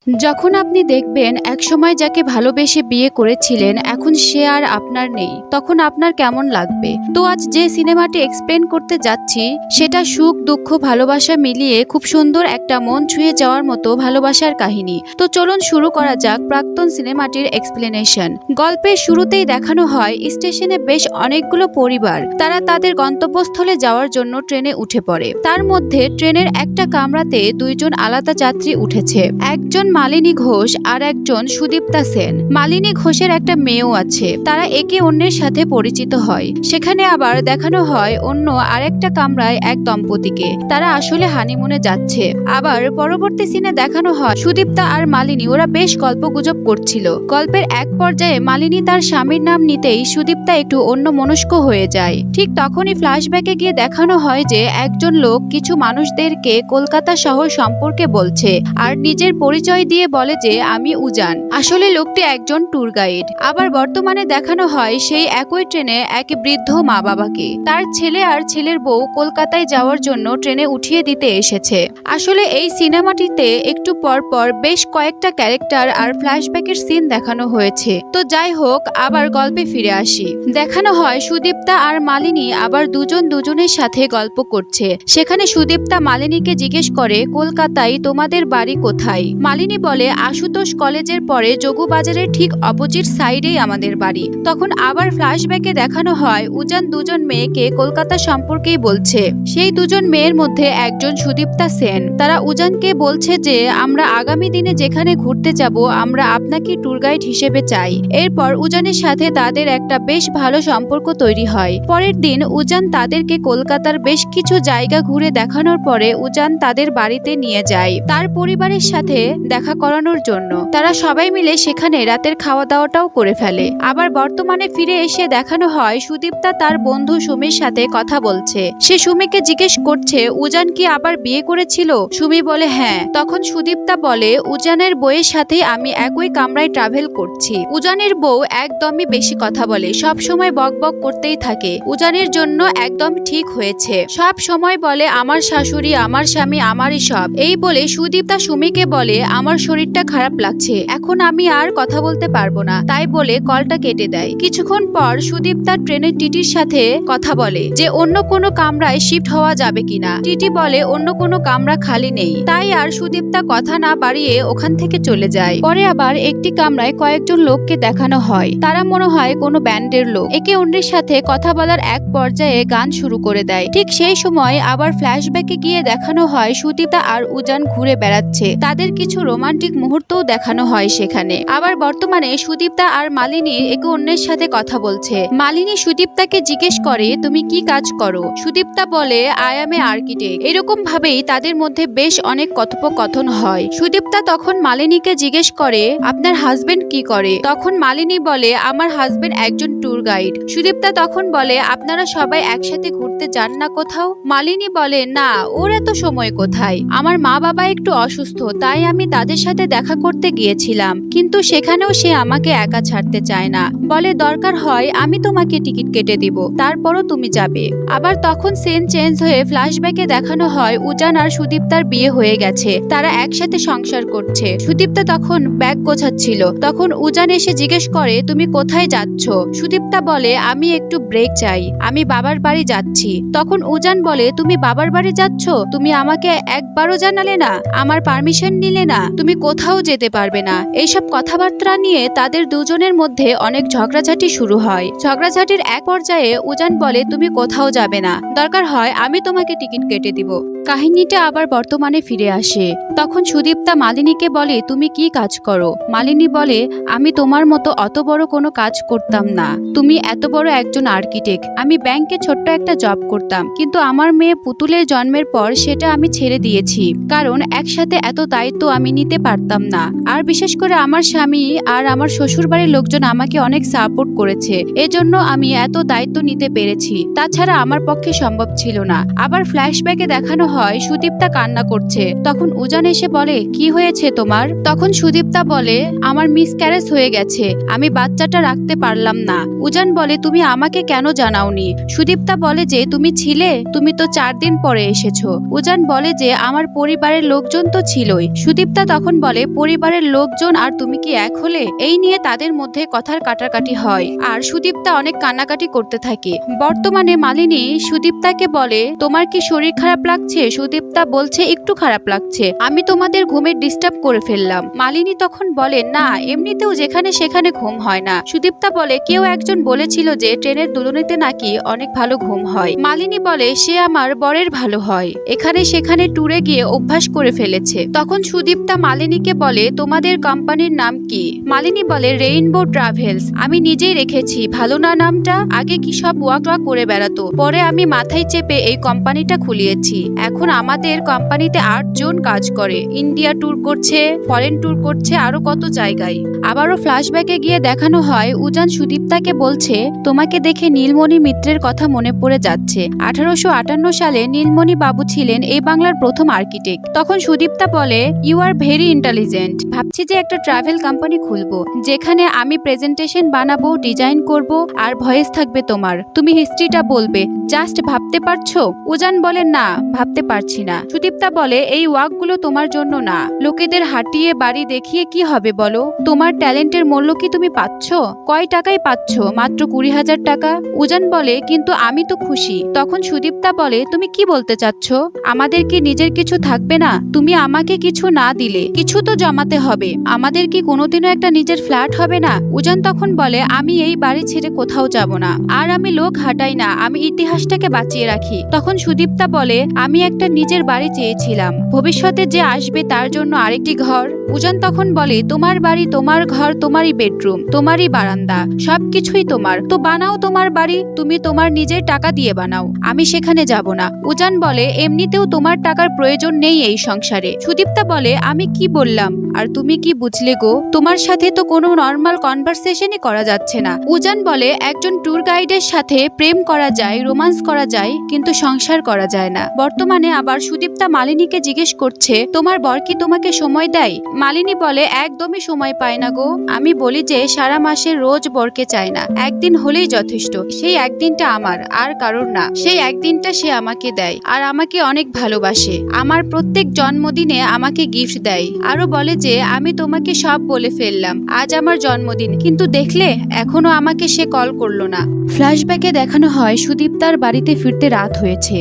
যখন আপনি দেখবেন একসময় যাকে ভালোবেসে বিয়ে করেছিলেন এখন সে আর আপনার নেই, তখন আপনার কেমন লাগবে? তো আজ যে সিনেমাটি এক্সপ্লেন করতে যাচ্ছি সেটা সুখ দুঃখ ভালোবাসা মিলিয়ে খুব সুন্দর একটা মন ছুঁয়ে যাওয়ার মতো ভালোবাসার কাহিনী। তো চলুন শুরু করা যাক প্রাক্তন সিনেমাটির এক্সপ্লেনেশন। গল্পের শুরুতেই দেখানো হয় স্টেশনে বেশ অনেকগুলো পরিবার তারা তাদের গন্তব্যস্থলে যাওয়ার জন্য ট্রেনে উঠে পড়ে। তার মধ্যে ট্রেনের একটা কামরাতে দুইজন আলাদা যাত্রী উঠেছে, একজন মালিনী ঘোষ আর একজন সুদীপ্তা সেন। মালিনী ঘোষের একটা মেয়েও আছে, তারা একে অন্যের সাথে পরিচিত হয়। সেখানে আবার দেখানো হয় অন্য আরেকটা কামরায় এক দম্পতিকে, তারা আসলে হানিমুনে যাচ্ছে। আবার পরবর্তী সিনে দেখানো হয় সুদীপ্তা আর মালিনী ওরা বেশ গল্পগুজব করছিল। গল্পের এক পর্যায়ে মালিনী তার স্বামীর নাম নিতেই সুদীপ্তা একটু অন্য মনস্ক হয়ে যায়। ঠিক তখনই ফ্ল্যাশব্যাকে গিয়ে দেখানো হয় যে একজন লোক কিছু মানুষদেরকে কলকাতা শহর সম্পর্কে বলছে আর নিজের পরিচয় দিয়ে বলে যে আমি উজান। আসলে লোকটি একজন ট্যুর গাইড। আবার বর্তমানে দেখানো হয় সেই একই ট্রেনে এক বৃদ্ধ মা বাবাকে তার ছেলে আর ছেলের বউ কলকাতায় যাওয়ার জন্য ট্রেনে উঠিয়ে দিতে এসেছে। আসলে এই সিনেমাটিতে একটু পর পর বেশ কয়েকটা ক্যারেক্টার আর ফ্ল্যাশব্যাকের সিন দেখানো হয়েছে। তো যাই হোক, আবার গল্পে ফিরে আসি। দেখানো হয় সুদীপ্তা আর মালিনী আবার দুজন দুজনের সাথে গল্প করছে। সেখানে সুদীপ্তা মালিনীকে জিজ্ঞেস করে কলকাতায় তোমাদের বাড়ি কোথায়? মালিনী বলে আশুতোষ কলেজের পরে যোগুবাজারের ঠিক অপোজিট সাইডেই আমাদের বাড়ি। তখন আবার ফ্ল্যাশব্যাকে দেখানো হয় উজান দুজন মেয়েকে কলকাতা সম্পর্কেই বলছে। সেই দুজন মেয়ের মধ্যে একজন সুদীপ্তা সেন। তারা উজানকে বলছে যে আমরা আগামী দিনে যেখানে ঘুরতে যাব আমরা আপনাকে ট্যুর গাইড হিসেবে চাই। এরপর উজানের সাথে তাদের একটা বেশ ভালো সম্পর্ক তৈরি হয়। পরের দিন উজান তাদেরকে কলকাতার বেশ কিছু জায়গা ঘুরে দেখানোর পরে উজান তাদের বাড়িতে নিয়ে যায় তার পরিবারের সাথে দেখা করানোর জন্য। তারা সবাই মিলে সেখানে রাতের খাওয়া দাওয়াটাও করে ফেলে। আবার বর্তমানে ফিরে এসে দেখানো হয় সুদীপ্তা তার বন্ধু সুমির সাথে কথা বলছে। সে সুমিকে জিজ্ঞেস করছে উজান কি আবার বিয়ে করেছিল? সুমি বলে হ্যাঁ। তখন সুদীপ্তা বলে উজানের বউয়ের সাথে আমি একই কামরায় ট্রাভেল করছি। উজানের বউ একদমই বেশি কথা বলে, সব সময় বক বক করতেই থাকে। উজানের জন্য একদম ঠিক হয়েছে, সব সময় বলে আমার শাশুড়ি আমার স্বামী আমারই সব। এই বলে সুদীপ্তা সুমিকে বলে আমার শরীরটা খারাপ লাগছে, এখন আমি আর কথা বলতে পারবো না, তাই বলে কলটা কেটে দেয়। কিছুক্ষণ পর সুদীপ্তা ট্রেনের টিটির সাথে কথা বলে যে অন্য কোনো কামরায় শিফট হওয়া যাবে কিনা। টিটি বলে অন্য কোনো কামরা খালি নেই। তাই আর সুদীপ্তা কথা না বাড়িয়ে ওখান থেকে চলে যায়। পরে আবার একটি কামরায় কয়েকজন লোককে দেখানো হয়, তারা মনে হয় কোনো ব্যান্ডের লোক। একে অন্যের সাথে কথা বলার এক পর্যায়ে গান শুরু করে দেয়। ঠিক সেই সময় আবার ফ্ল্যাশব্যাকে গিয়ে দেখানো হয় সুদীপ্তা আর উজান ঘুরে বেড়াচ্ছে, তাদের কিছু রোমান্টিক মুহূর্তও দেখানো হয় সেখানে। আবার বর্তমানে সুদীপ্তা আর মালিনী একে অন্যের সাথে কথা বলছে। মালিনী সুদীপ্তাকে জিজ্ঞেস করে তুমি কি কাজ করো? সুদীপ্তা বলে আই এম এ আর্কিটেক্ট। এরকম ভাবেই তাদের মধ্যে বেশ অনেক কথোপকথন হয়। সুদীপ্তা তখন মালিনীকে জিজ্ঞেস করে আপনার হাজবেন্ড কি করে? তখন মালিনী বলে আমার হাজবেন্ড একজন ট্যুর গাইড। সুদীপ্তা তখন বলে আপনারা সবাই একসাথে ঘুরতে যান না কোথাও? মালিনী বলে না, ওর এত সময় কোথায়, আমার মা বাবা একটু অসুস্থ তাই আমি তাদের সাথে দেখা করতে গিয়েছিলাম, কিন্তু সেখানেও সে আমাকে একা ছাড়তে চায় না, বলে দরকার হয় আমি তোমাকে টিকিট কেটে দিব, তারপরও তুমি যাবে। আবার তখন সিন চেঞ্জ হয়ে ফ্ল্যাশব্যাকে দেখানো হয় উজান আর সুদীপ্তার বিয়ে হয়ে গেছে, তারা একসাথে সংসার করছে। সুদীপ্তা তখন ব্যাগ গোছাচ্ছিল, তখন উজান এসে জিজ্ঞেস করে তুমি কোথায় যাচ্ছ? সুদীপ্তা বলে আমি একটু ব্রেক চাই, আমি বাবার বাড়ি যাচ্ছি। তখন উজান বলে তুমি বাবার বাড়ি যাচ্ছ? তুমি আমাকে একবারও জানালে না, আমার পারমিশন নিলে না, তুমি কোথাও যেতে পারবে না। এইসব কথাবার্তা নিয়ে তাদের দুজনের মধ্যে অনেক ঝগড়াঝাটি শুরু হয়। ঝগড়াঝাটির এক পর্যায়ে উজান বলে তুমি কোথাও যাবে না, দরকার হয় আমি তোমাকে টিকিট কেটে দিব। কাহিনীটা আবার বর্তমানে ফিরে আসে। তখন সুদীপ্তা মালিনীকে বলে তুমি কি কাজ করো? মালিনী বলে আমি তোমার মতো অত বড় কোনো কাজ করতাম না, তুমি এত বড় একজন আর্কিটেক্ট। আমি ব্যাংকে ছোট্ট একটা জব করতাম, কিন্তু আমার মেয়ে পুতুলের জন্মের পর সেটা আমি ছেড়ে দিয়েছি, কারণ একসাথে এত দায়িত্ব আমি নিতে পারতাম না। আর বিশেষ করে আমার স্বামী আর আমার শ্বশুর বাড়ির লোকজন আমাকে অনেক সাপোর্ট করেছে, এজন্য আমি এত দায়িত্ব নিতে পেরেছি, তাছাড়া আমার পক্ষে সম্ভব ছিল না। আবার ফ্ল্যাশব্যাকে দেখানো হয় সুদীপ্তা কান্না করছে। তখন উজান এসে বলে, কি হয়েছে তোমার? তখন সুদীপ্তা বলে, আমার মিসক্যারেজ হয়ে গেছে, আমি বাচ্চাটা রাখতে পারলাম না। উজান বলে, তুমি আমাকে কেন জানাওনি? সুদীপ্তা বলে যে, তুমি ছিলে, তুমি তো 4 দিন পরে এসেছো। উজান বলে যে, আমার পরিবারের লোকজন তো ছিলই। সুদীপ্তা তখন বলে, পরিবারের লোকজন আর তুমি কি এক হলে? এই নিয়ে তাদের মধ্যে কথার কাটাকাটি হয় আর সুদীপ্তা অনেক কান্নাকাটি করতে থাকে। বর্তমানে মালিনী সুদীপ্তাকে বলে, তোমার কি শরীর খারাপ লাগছে? সুদীপ্তা বলছে, একটু খারাপ লাগছে, আমি তোমাদের ঘুমের ডিস্টার্ব করে ফেললাম। মালিনী তখন বলে, না, এমনিতেও যেখানে সেখানে ঘুম হয় না। সুদীপ্তা বলে, কেউ একজন বলেছিল যে ট্রেনের দুলনিতে নাকি অনেক ভালো ঘুম হয়। মালিনী বলে, সে আমার বরের ভালো হয়, এখানে সেখানে ট্যুরে গিয়ে অভ্যাস করে ফেলেছে। তখন সুদীপ্তা মালিনীকে বলে, তোমাদের কোম্পানির নাম কি? মালিনী বলে, রেইনবো ট্রাভেলস। আমি নিজেই রেখেছি, ভালো না নামটা? আগে কি সব ওয়াক করে বেড়াতো, পরে আমি মাথায় চেপে এই কোম্পানিটা খুলিয়েছি। এখন আমাদের কোম্পানিতে 8 জন কাজ করে, ইন্ডিয়া ট্যুর করছে, ফরেন ট্যুর করছে, আরো কত জায়গায়। আবারও ফ্ল্যাশব্যাকে গিয়ে দেখানো হয় উজান সুদীপ্তাকে বলছে, তোমাকে দেখে নীলমণি মিত্রের কথা মনে পড়ে যাচ্ছে। 1858 সালে নীলমণি বাবু ছিলেন এই বাংলার প্রথম আর্কিটেক্ট। তখন সুদীপ্তা বলে, ইউ আর ভেরি ইন্টেলিজেন্ট। ভাবছি যে একটা ট্রাভেল কোম্পানি খুলবো, যেখানে আমি প্রেজেন্টেশন বানাবো, ডিজাইন করব, আর ভয়েস থাকবে তোমার, তুমি হিস্ট্রিটা বলবে। জাস্ট ভাবতে পারছো? উজান বলে, না, ভাবতে পারছি না। সুদীপ্তা বলে, এই ওয়াকগুলো তোমার জন্য না, লোকেদের হাঁটিয়ে বাড়ি দেখিয়ে কি হবে বলো? তোমার ট্যালেন্টের মূল্য কি তুমি পাচ্ছ? কয় টাকায় পাচ্ছ? মাত্র 20,000 টাকা। উজান বলে, কিন্তু আমি তো খুশি। তখন সুদীপ্তা বলে, তুমি কি বলতে চাচ্ছ? আমাদের কি নিজের কিছু থাকবে না? তুমি আমাকে কিছু না দিলে কিছু তো জমাতে হবে। আমাদের কি কোনোদিনও একটা নিজের ফ্ল্যাট হবে না? উজান তখন বলে, আমি এই বাড়ি ছেড়ে কোথাও যাব না, আর আমি লোক হাঁটাই না, আমি ইতিহাসটাকে বাঁচিয়ে রাখি। তখন সুদীপ্তা বলে, আমি একটা নিজের বাড়ি চেয়েছিলাম, ভবিষ্যতে যে আসবে তার জন্য আরেকটি ঘর। উজান তখন বলে, তোমার বাড়ি, তোমার ঘর, তোমারই বেডরুম, তোমারই বারান্দা, সবকিছুই তোমার, তো বানাও তোমার বাড়ি, তুমি তোমার নিজের টাকা দিয়ে বানাও, আমি সেখানে যাব না। উজান বলে, এমনিতেও তোমার টাকার প্রয়োজন নেই এই সংসারে। সুদীপ্তা বলে, আমি কি বললাম আর তুমি কি বুঝলে গো? তোমার সাথে তো কোনো নর্মাল কনভারসেশনই করা যাচ্ছে না। উজান বলে, একজন ট্যুর গাইডের সাথে প্রেম করা যায়, রোমান্স করা যায়, কিন্তু সংসার করা যায় না। বর্তমানে আবার সুদীপ্তা মালিনীকে জিজ্ঞেস করছে, তোমার বর কি তোমাকে সময় দেয়? মালিনী বলে, একদমই সময় পায় না গো। আমি বলি যে সারা মাসে রোজ বরকে চায় না, একদিন হলেই যথেষ্ট। সেই একদিনটা আমার, আর কারোর না। সেই একদিনটা সে আমাকে দেয়, আর আমাকে অনেক ভালোবাসে। আমার প্রত্যেক জন্মদিনে আমাকে গিফট দেয়। আরো বলে যে, আমি তোমাকে সব বলে ফেললাম, আজ আমার জন্মদিন, কিন্তু দেখলে এখনো আমাকে সে কল করলো না। ফ্ল্যাশব্যাকে দেখানো হয় সুদীপ্তার বাড়িতে ফিরতে রাত হয়েছে।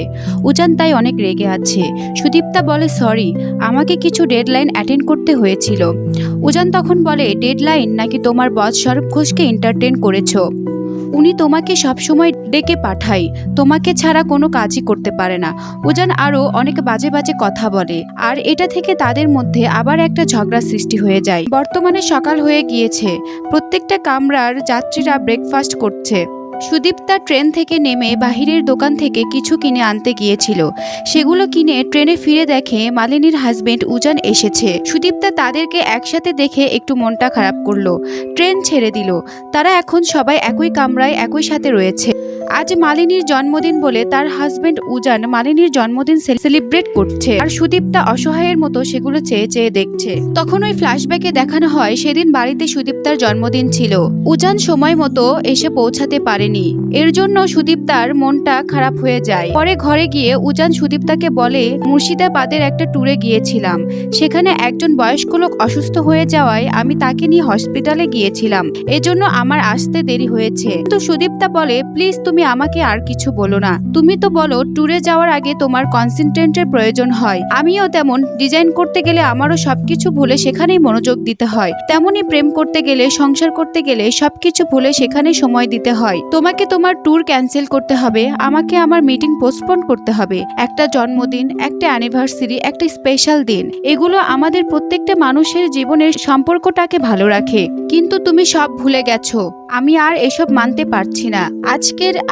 উজান তাই অনেক রেগে আছে। সুদীপ্তা বলে, সরি, আমাকে কিছু ডেডলাইন অ্যাটেন্ড করতে হয়েছিল। উজান তখন বলে, ডেডলাইন নাকি তোমার বস সৌরভ ঘোষকে এন্টারটেইন করেছো? উনি তোমাকে সবসময় ডেকে পাঠায়, তোমাকে ছাড়া কোনো কাজই করতে পারে না। উজান আরো অনেক বাজে বাজে কথা বলে, আর এটা থেকে তাদের মধ্যে আবার একটা ঝগড়া সৃষ্টি হয়ে যায়। বর্তমানে সকাল হয়ে গিয়েছে, প্রত্যেকটা কামরার যাত্রীরা ব্রেকফাস্ট করছে। সুদীপ্তা ট্রেন থেকে নেমে বাহিরের দোকান থেকে কিছু কিনে আনতে গিয়েছিল। সেগুলো কিনে ট্রেনে ফিরে দেখে মালিনীর হাজবেন্ড উজান এসেছে। সুদীপ্তা তাদেরকে একসাথে দেখে একটু মনটা খারাপ করলো। ট্রেন ছেড়ে দিল। তারা এখন সবাই একই কামরায় একই সাথে রয়েছে। আজ মালিনীর জন্মদিন বলে তার হাজবেন্ড উজান মালিনীর জন্মদিন সেলিব্রেট করছে, আর সুদীপ্তা অসহায়ের মতো সেগুলো চেয়ে চেয়ে দেখছে। তখন ওই ফ্ল্যাশব্যাকে দেখানো হয় সেদিন বাড়িতে সুদীপ্তার জন্মদিন ছিল। উজান সময় মতো এসে পৌঁছাতে পারেনি, এর জন্য সুদীপ্তার মনটা খারাপ হয়ে যায়। পরে ঘরে গিয়ে উজান সুদীপ্তাকে বলে, মুর্শিদাবাদের একটা ট্যুরে গিয়েছিলাম, সেখানে একজন বয়স্ক লোক অসুস্থ হয়ে যাওয়ায় আমি তাকে নিয়ে হসপিটালে গিয়েছিলাম, এজন্য আমার আসতে দেরি হয়েছে। কিন্তু সুদীপ্তা বলে, প্লিজ তুমি আমাকে আর কিছু বলো না, তুমি তো বলো ট্যুরে যাওয়ার আগে তোমার কনসেন্ট্রেটের প্রয়োজন হয়, আমিও তেমন। ডিজাইন করতে গেলে আমারও সবকিছু ভুলে সেখানেই মনোযোগ দিতে হয়, তেমনি প্রেম করতে গেলে, সংসার করতে গেলে সবকিছু ভুলে সেখানে সময় দিতে হয়। তোমাকে তোমার ট্যুর ক্যান্সেল করতে হবে, আমাকে আমার মিটিং পোস্টপোন করতে হবে। একটা জন্মদিন, একটা অ্যানিভার্সারি, একটা স্পেশাল দিন, এগুলো আমাদের প্রত্যেকটা মানুষের জীবনের সম্পর্কটাকে ভালো রাখে, কিন্তু তুমি সব ভুলে গেছো। আমি আর এসব মানতে পারছি না।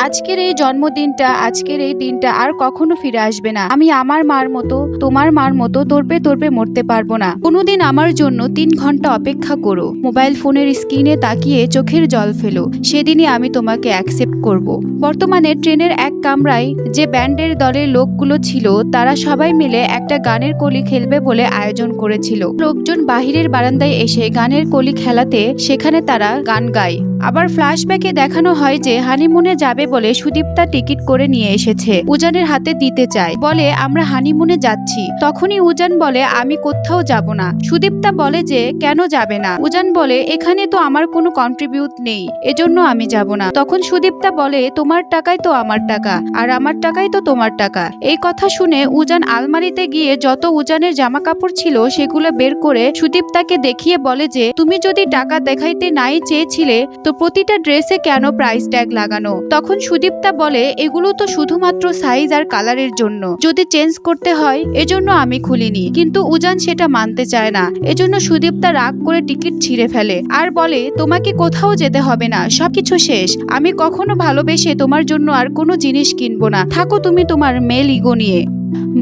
আজকের এই জন্মদিনটা, আজকের এই দিনটা আর কখনো ফিরে আসবে না। আমি আমার মার মতো, তোমার মার মতো দৌড়ে মরতে পারবো না। কোনোদিন আমার জন্য 3 ঘন্টা অপেক্ষা করো, মোবাইল ফোনের স্ক্রিনে তাকিয়ে চোখের জল ফেলো, সেদিনই আমি তোমাকে অ্যাকসেপ্ট করব। বর্তমানে ট্রেনের এক কামরায় যে ব্যান্ডের দলের লোকগুলো ছিল, তারা সবাই মিলে একটা গানের কলি খেলবে বলে আয়োজন করেছিল। লোকজন বাহিরের বারান্দায় এসে গানের কলি খেলাতে সেখানে তারা গান গায়। আবার ফ্ল্যাশব্যাকে দেখানো হয় যে হানিমুনে যাবে বলে সুদীপ্তা টিকিট করে নিয়ে এসেছে, উজানের হাতে দিতে চায়, বলে আমরা হানিমুনে যাচ্ছি। তখনই উজান বলে আমি কোথাও যাব না। সুদীপ্তা বলে যে কেন যাবে না? উজান বলে এখানে তো আমার কোনো কন্ট্রিবিউট নেই, এজন্য আমি যাব না। তখন সুদীপ্তা বলে তোমার টাকাই তো আমার টাকা, আর আমার টাকাই তো তোমার টাকা। এই কথা শুনে উজান আলমারিতে গিয়ে যত উজানের জামা কাপড় ছিল সেগুলো বের করে সুদীপ্তাকে দেখিয়ে বলে যে তুমি যদি টাকা দেখাইতে নাই চেয়েছিলে তো প্রতিটা ড্রেসে কেন প্রাইস ট্যাগ লাগানো? তখন সুদীপ্তা বলে এগুলো তো শুধুমাত্র সাইজ আর কালারের জন্য, যদি চেঞ্জ করতে হয় এজন্য আমি খুলিনি। কিন্তু উজান সেটা মানতে চায় না, এজন্য সুদীপ্তা রাগ করে টিকিট ছিঁড়ে ফেলে আর বলে তোমাকে কোথাও যেতে হবে না, সবকিছু শেষ। আমি কখনো ভালোবেসে তোমার জন্য আর কোনো জিনিস কিনবো না, থাকো তুমি তোমার মেল ইগো নিয়ে।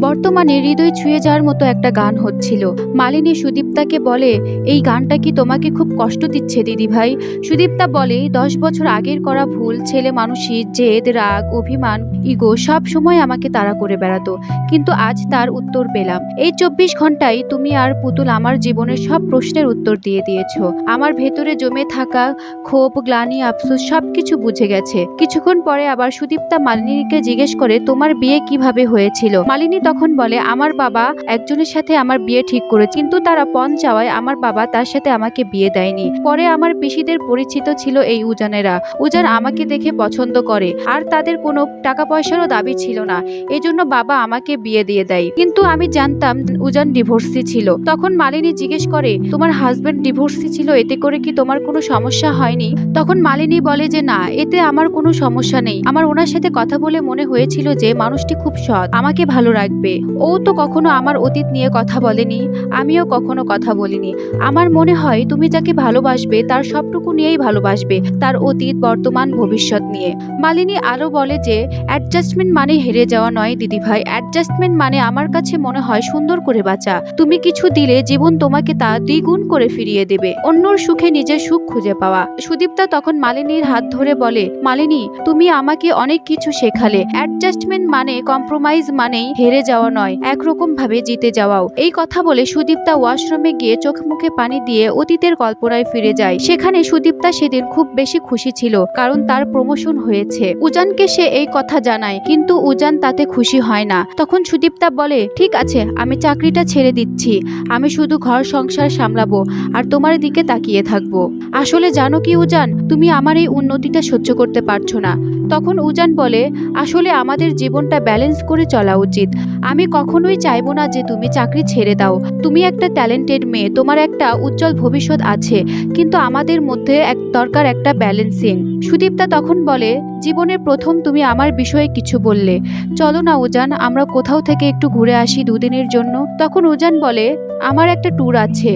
বর্তমানে হৃদয় ছুঁয়ে যাওয়ার মতো একটা গান হচ্ছিল। মালিনী সুদীপ্তাকে বলে এই গানটা কি তোমাকে খুব কষ্ট দিচ্ছে দিদি ভাই? সুদীপ্তা বলে 10 বছর আগের করা ভুল, ছেলে মানুষই জেদ, রাগ, অভিমান, ইগো সব সময় আমাকে তাড়া করে বেড়াতো, কিন্তু আজ তার উত্তর পেলাম। এই 24 ঘন্টায় তুমি আর পুতুল আমার জীবনের সব প্রশ্নের উত্তর দিয়ে দিয়েছো। আমার ভেতরে জমে থাকা ক্ষোভ, গ্লানি, আফসোস সবকিছু বুঝে গেছে। কিছুক্ষণ পরে আবার সুদীপ্তা মালিনীকে জিজ্ঞেস করে তোমার বিয়ে কিভাবে হয়েছিল? মালিনী তখন বলে আমার বাবা একজনের সাথে আমার বিয়ে ঠিক করেছে, কিন্তু তারা পণ চাওয়ায় আমার বাবা তার সাথে আমাকে বিয়ে দেয়নি। পরে আমার পিসিদের পরিচিত ছিল এই উজানেরা। উজান আমাকে দেখে পছন্দ করে আর তাদের কোনো টাকা পয়সারও দাবি ছিল না, এজন্য বাবা আমাকে বিয়ে দিয়ে দেয়। কিন্তু আমি জানতাম উজান ডিভোর্সি ছিল। তখন মালিনী জিজ্ঞেস করে তোমার হাজবেন্ড ডিভোর্সি ছিল, এতে করে কি তোমার কোনো সমস্যা হয়নি? তখন মালিনী বলে যে না, এতে আমার কোনো সমস্যা নেই। আমার ওনার সাথে কথা বলে মনে হয়েছিল যে মানুষটি খুব সৎ, আমাকে ভালো রাখবে। ও তো কখনো আমার অতীত নিয়ে কথা বলেনি, আমিও কখনো কথা বলিনি। আমার মনে হয় তুমি যাকে ভালোবাসবে তার সবটুকু নিয়েই ভালোবাসবে, তার অতীত, বর্তমান, ভবিষ্যৎ নিয়ে। মালিনী আরো বলে যে অ্যাডজাস্টমেন্ট মানে হেরে যাওয়া নয় দিদি ভাই, অ্যাডজাস্টমেন্ট মানে আমার কাছে মনে হয় সুন্দর করে বাঁচা। তুমি কিছু দিলে জীবন তোমাকে তা দ্বিগুণ করে ফিরিয়ে দেবে, অন্যর সুখে নিজের সুখ খুঁজে পাওয়া। সুদীপ্তা তখন মালিনীর হাত ধরে বলে মালিনী তুমি আমাকে অনেক কিছু শেখালে, অ্যাডজাস্টমেন্ট মানে কম্প্রোমাইজ মানেই হেরে যাওয়া নয়, একরকম ভাবে জিতে যাওয়াও। এই কথা বলে সুদীপ্তা ওয়াশরুমে গিয়ে চোখ মুখে পানি দিয়ে অতীতের কল্পনায় ফিরে যায়। সেখানে সুদীপ্তা সেদিন খুব বেশি খুশি ছিল, কারণ তার প্রমোশন হয়েছে। উজানকে সে এই কথা জানায়, কিন্তু উজান তাতে খুশি হয় না। তখন সুদীপ্তা বলে ঠিক আছে, আমি চাকরিটা ছেড়ে দিচ্ছি, আমি শুধু ঘর সংসার সামলাবো আর তোমার দিকে তাকিয়ে থাকবো। আসলে জানো কি উজান, তুমি আমার এই উন্নতিটা সহ্য করতে পারছো না। তখন উজান বলে আসলে আমাদের জীবনটা ব্যালেন্স করে চলা উচিত। আমি কখনোই চাইবো না যে তুমি চাকরি ছেড়ে দাও। তুমি একটা ট্যালেন্টেড মেয়ে, তোমার একটা উজ্জ্বল ভবিষ্যৎ আছে, কিন্তু আমাদের মধ্যে দরকার একটা ব্যালেন্সিং। সুদীপ্তা তখন বলে জীবনের প্রথম তুমি আমার বিষয়ে কিছু বললে, চলো না উজান আমরা কোথাও থেকে একটু ঘুরে আসি দুদিনের জন্য। তখন উজান বলে আমার একটা ট্যুর আছে।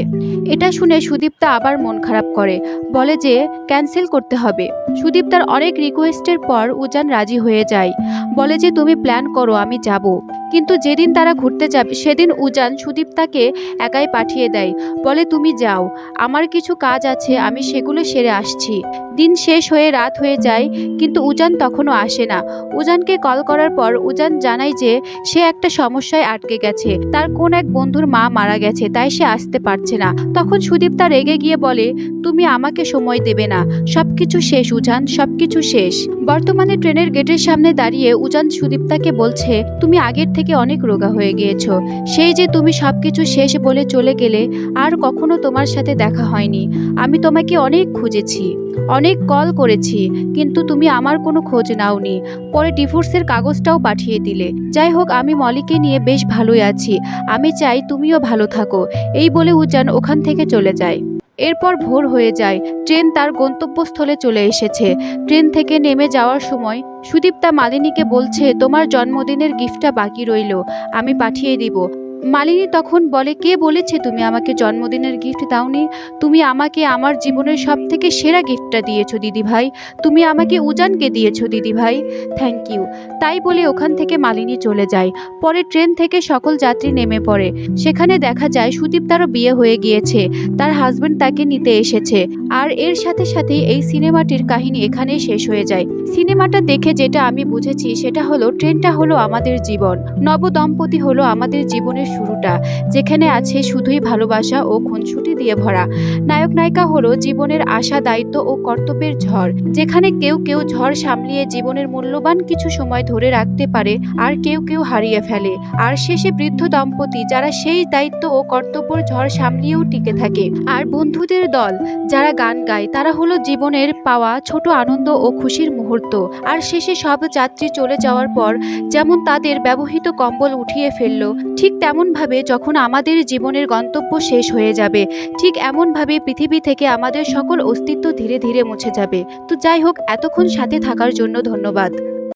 এটা শুনে সুদীপ্তা আবার মন খারাপ করে, বলে যে ক্যান্সেল করতে হবে। সুদীপ্তার অনেক রিকোয়েস্টের পর উজান রাজি হয়ে যায়, বলে যে তুমি প্ল্যান করো, আমি যাব। কিন্তু যেদিন তারা ঘুরতে যাবে সেদিন উজান সুদীপ্তাকে একাই পাঠিয়ে দেয়, বলে তুমি যাও, আমার কিছু কাজ আছে, আমি সেগুলো সেরে আসছি। দিন শেষ হয়ে রাত হয়ে যায়, কিন্তু উজান তখনও আসে না। উজানকে কল করার পর উজান জানায় যে সে একটা সমস্যায় আটকে গেছে, তার কোন এক বন্ধুর মা মারা গেছে, তাই সে আসতে পারছে না। তখন সুদীপ্তা রেগে গিয়ে বলে তুমি আমাকে সময় দেবে না, সবকিছু শেষ উজান, সবকিছু শেষ। বর্তমানে ট্রেনের গেটের সামনে দাঁড়িয়ে উজান সুদীপ্তাকে বলছে তুমি আগের থেকে অনেক রোগা হয়ে গিয়েছো। সেই যে তুমি সবকিছু শেষ বলে চলে গেলে, আর কখনো তোমার সাথে দেখা হয়নি। আমি তোমাকে অনেক খুঁজেছি, অনেক কল করেছি, কিন্তু তুমি আমার কোনো খোঁজ নাওনি। পরে ডিভোর্সের কাগজটাও পাঠিয়ে দিলে। যাই হোক, আমি মলিকে নিয়ে বেশ ভালোই আছি, আমি চাই তুমিও ভালো থাকো। এই বলে উজান ওখান থেকে চলে যায়। এরপর ভোর হয়ে যায়, ট্রেন তার গন্তব্যস্থলে চলে এসেছে। ট্রেন থেকে নেমে যাওয়ার সময় সুদীপ্তা মালিনীকে বলছে তোমার জন্মদিনের গিফটটা বাকি রইল, আমি পাঠিয়ে দিব। মালিনী তখন বলে, কে বলেছে তুমি আমাকে জন্মদিনের গিফট দাওনি? তুমি আমাকে আমার জীবনের সব থেকে সেরা গিফটটা দিয়েছো দিদি ভাই। তুমি আমাকে উজানকে দিয়েছো দিদি ভাই। Thank you. তাই বলে ওখান থেকে মালিনী চলে যায়। পরে ট্রেন থেকে সকল যাত্রী নেমে পড়ে। সেখানে দেখা যায় সুদীপ্তারও বিয়ে হয়ে গিয়েছে, তার হাজবেন্ড তাকে নিতে এসেছে। আর এর সাথে সাথে এই সিনেমাটির কাহিনী এখানেই শেষ হয়ে যায়। সিনেমাটা দেখে যেটা আমি বুঝেছি সেটা হলো, ট্রেনটা হলো আমাদের জীবন, নবদম্পতি হলো আমাদের জীবনের শুরুটা, যেখানে আছে শুধুই ভালোবাসা ও খুনসুটি দিয়ে ভরা। নায়ক নায়িকা হলো জীবনের আশা, দায়িত্ব ও কর্তব্যের ঝড়, যেখানে কেউ কেউ ঝড় সামলিয়ে জীবনের মূল্যবান কিছু সময় ধরে রাখতে পারে, আর কেউ কেউ হারিয়ে ফেলে। আর শেষে বৃদ্ধ দম্পতি যারা সেই দায়িত্ব ও কর্তব্যের ঝড় সামলিয়েও টিকে থাকে। আর বন্ধুদের দল যারা গান গায়, তারা হলো জীবনের পাওয়া ছোট আনন্দ ও খুশির মুহূর্ত। আর শেষে সব যাত্রী চলে যাওয়ার পর যেমন তাদের ব্যবহৃত কম্বল উঠিয়ে ফেললো, ঠিক তেমনভাবে যখন আমাদের জীবনের গন্তব্য শেষ হয়ে যাবে, ঠিক এমনভাবে পৃথিবী থেকে আমাদের সকল অস্তিত্ব ধীরে ধীরে মুছে যাবে। তো যাই হোক, এতক্ষণ সাথে থাকার জন্য ধন্যবাদ।